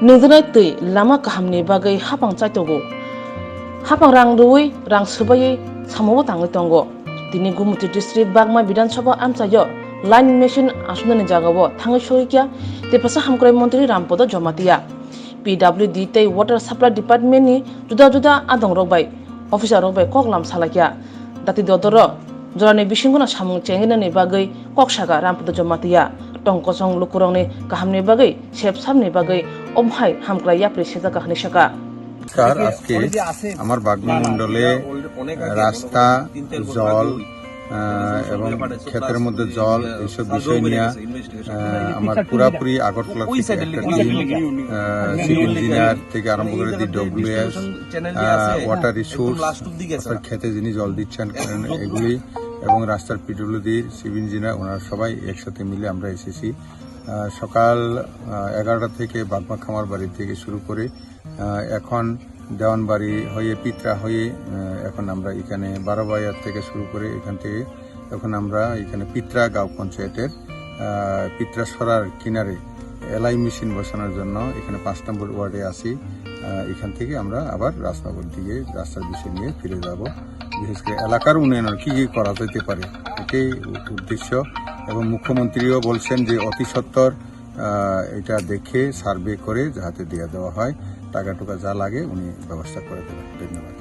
Ningdunai tui lama kahamni bagai hapang chaitogo. Hapang rang ruwi rang subai samobo tangli tongo. Tini Gumuti district Bagma Bidan Sabha amchayo line machine asuna jagabo thangi soikya te pasa hamkrai mantri Rampodo Jomatia. PWD tei water supply department ni juda adong rokbai officer rokbai koklam salakya. Dati dodoro jorani bisinguna samung chengina ni bagai koksaga Rampodo Jomatia. Tongkosong lukurong ni kahamni bagai sep samni bagai omhai hamkrai yapri seta kahni shaka. Sir আজকে আমার বাগমা মন্ডলে রাস্তা জল এবং ক্ষেতের মধ্যে জল এইসব বিষয় নিয়ে আমার পুরাপুরি আগরতলা থেকে একটা টিম সিভিল ইঞ্জিনিয়ার থেকে আরম্ভ করে DWS ওয়াটার রিসোর্স খেতে যিনি জল দিচ্ছেন এগুলি এবং রাস্তার PWD সিভিল ইঞ্জিনিয়ার ওনারা সবাই একসাথে মিলে আমরা এসেছি। সকাল 11টা থেকে বাগমা খামার বাড়ি থেকে শুরু করে এখন দেওয়ানবাড়ি হয়ে পিত্রা হয়ে এখন আমরা এখানে 12 বাজার থেকে শুরু করে এখান থেকে এখন আমরা এখানে পিত্রা গাঁও পঞ্চায়েতের পিত্রা সরার কিনারে এলআই মেশিন বসানোর জন্য এখানে 5 নম্বর ওয়ার্ডে আসি। এখান থেকে আমরা আবার রাজনগর দিকে রাস্তার বিষয় নিয়ে ফিরে যাব। বিশেষ করে এলাকার উন্নয়নের কি করা যেতে পারে এটাই উদ্দেশ্য এবং মুখ্যমন্ত্রীও বলছেন যে অতি সত্বর এটা দেখে সার্ভে করে যাতে দিয়ে দেওয়া হয়, টাকা টুকা যা লাগে উনি ব্যবস্থা করে দেবেন। ধন্যবাদ।